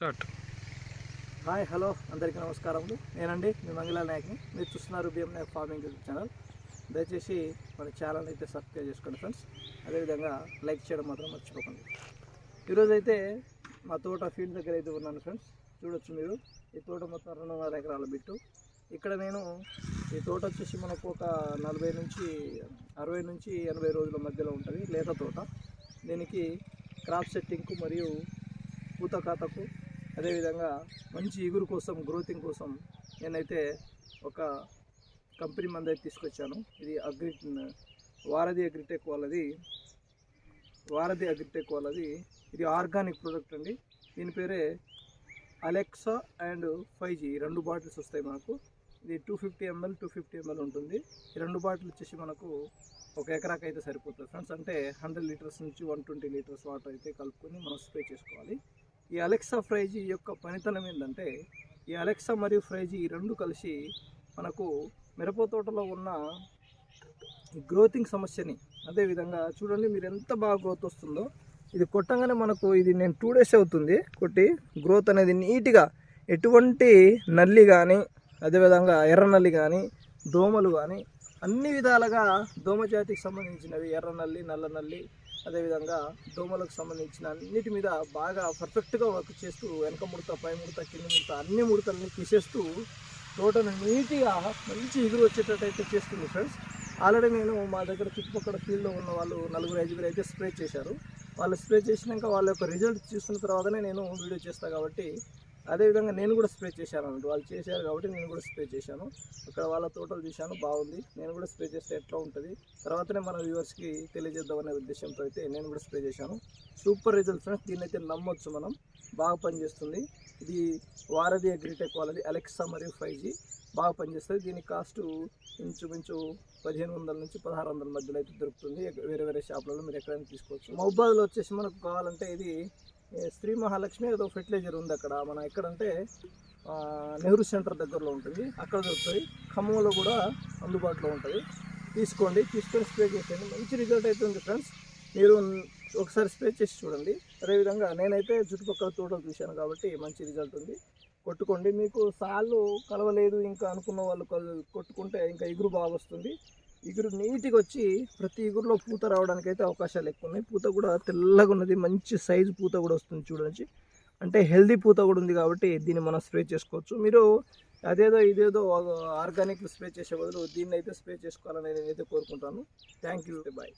Hi hello అందరికీ నమస్కారములు. నేనండి మీ మంగళ నాయక్ని. మీరు చూస్తున్నారు BM Naik farming YouTube channel. దయచేసి మన ఛానల్ అయితే సబ్స్క్రైబ్ చేసుకోండి ఫ్రెండ్స్. అదేవిధంగా లైక్ చేయడం మాత్రం మర్చిపోకండి. ఈరోజైతే మా తోట ఫీల్డ్ దగ్గర అయితే ఉన్నాను ఫ్రెండ్స్. చూడొచ్చు మీరు, ఈ తోట మొత్తం 2.5 ఎకరాల బిట్టు. ఇక్కడ నేను ఈ తోట వచ్చేసి మనకు ఒక 40 నుంచి 60 నుంచి 80 రోజుల మధ్యలో ఉంటుంది లేత తోట. దీనికి క్రాప్ సెట్టింగ్కు మరియు పూత ఖాతాకు అదేవిధంగా మంచి ఇగురు కోసం గ్రోతింగ్ కోసం నేనైతే ఒక కంపెనీ మంది అయితే తీసుకొచ్చాను. ఇది వారధి అగ్రిటెక్ వాళ్ళది. ఇది ఆర్గానిక్ ప్రోడక్ట్ అండి. దీని పేరే అలెక్సా అండ్ 5G. 2 బాటిల్స్ వస్తాయి మనకు. ఇది 250 ml ఉంటుంది. ఈ 2 బాటిల్ వచ్చేసి మనకు ఒక ఎకరాకి అయితే సరిపోతుంది ఫ్రెండ్స్. అంటే 100 లీటర్స్ నుంచి 120 లీటర్స్ వాటర్ అయితే కలుపుకొని మనం స్ప్రే చేసుకోవాలి. ఈ అలెక్సా 5G యొక్క పనితనం ఏంటంటే, ఈ అలెక్సా మరియు 5G ఈ 2 కలిసి మనకు మిరప తోటలో ఉన్న గ్రోతింగ్ సమస్యని, అదేవిధంగా చూడండి మీరు ఎంత బాగా గ్రోత్ వస్తుందో. ఇది కొట్టంగానే మనకు నేను 2 days అవుతుంది కొట్టి. గ్రోత్ అనేది నీట్గా, ఎటువంటి నల్లి కానీ అదేవిధంగా ఎర్ర నల్లి కానీ దోమలు కానీ అన్ని విధాలుగా దోమజాతికి సంబంధించినవి, ఎర్ర నల్లి నల్ల నల్లి అదేవిధంగా దోమలకు సంబంధించిన అన్నిటి మీద బాగా పర్ఫెక్ట్గా వర్క్ చేస్తూ వెనక ముడత పై ముడత కింద ముడత అన్ని ముడతల్ని తీసేస్తూ తోటను నీట్గా మంచి ఎగురు వచ్చేటట్టు అయితే చేస్తుంది ఫ్రెండ్స్. ఆల్రెడీ నేను మా దగ్గర చుట్టుపక్కల ఫీల్డ్లో ఉన్న వాళ్ళు 4-5 అయితే స్ప్రే చేశారు. వాళ్ళు స్ప్రే చేసినాక వాళ్ళ యొక్క రిజల్ట్ చూసిన తర్వాతనే నేను వీడియో చేస్తాను కాబట్టి, అదేవిధంగా నేను కూడా స్ప్రే చేశాను అన్నట్టు. వాళ్ళు చేశారు కాబట్టి నేను కూడా స్ప్రే చేశాను. అక్కడ వాళ్ళ తోటలు చూశాను, బాగుంది. నేను కూడా స్ప్రే చేస్తే ఎట్లా ఉంటుంది తర్వాతనే మన వ్యూవర్స్కి తెలియజేద్దామనే ఉద్దేశంతో అయితే నేను కూడా స్ప్రే చేశాను. Super result friends. దీన్ని అయితే నమ్మొచ్చు మనం, బాగా పనిచేస్తుంది. ఇది వారధి అగ్రిటెక్ వాళ్ళది అలెక్సా మరియు 5G బాగా పనిచేస్తుంది. దీని కాస్ట్ ఇంచుమించు 1500 నుంచి 1600 మధ్యలో అయితే దొరుకుతుంది. వేరే వేరే షాపులలో మీరు ఎక్కడైనా తీసుకోవచ్చు. మహబూబాద్లో వచ్చేసి మనకు కావాలంటే ఇది శ్రీ మహాలక్ష్మి ఏదో ఫెర్టిలైజర్ ఉంది అక్కడ. మన ఎక్కడంటే నెహ్రూ సెంటర్ దగ్గరలో ఉంటుంది, అక్కడ దొరుకుతుంది. ఖమ్మంలో కూడా అందుబాటులో ఉంటుంది. తీసుకొని స్ప్రే చేసేయండి. మంచి రిజల్ట్ అయితే ఉంది ఫ్రెండ్స్. మీరు ఒకసారి స్ప్రే చేసి చూడండి. అదేవిధంగా నేనైతే చుట్టుపక్కల తోటలు చూశాను కాబట్టి మంచి రిజల్ట్ ఉంది. కొట్టుకోండి. మీకు సాళ్ళు కలవలేదు ఇంకా అనుకున్న వాళ్ళు కొట్టుకుంటే ఇంకా ఎగురు బాగా వస్తుంది. ఎగురు నీట్గా వచ్చి ప్రతి ఎగురులో పూత రావడానికి అయితే అవకాశాలు ఎక్కువ ఉన్నాయి. పూత కూడా తెల్లగా ఉన్నది, మంచి సైజు పూత కూడా వస్తుంది చూడండి. అంటే హెల్దీ పూత కూడా ఉంది కాబట్టి దీన్ని మనం స్ప్రే చేసుకోవచ్చు. మీరు ఇదేదో ఆర్గానిక్ స్ప్రే చేసే బదులు దీన్ని అయితే స్ప్రే చేసుకోవాలని నేనైతే కోరుకుంటాను. Thank you, bye.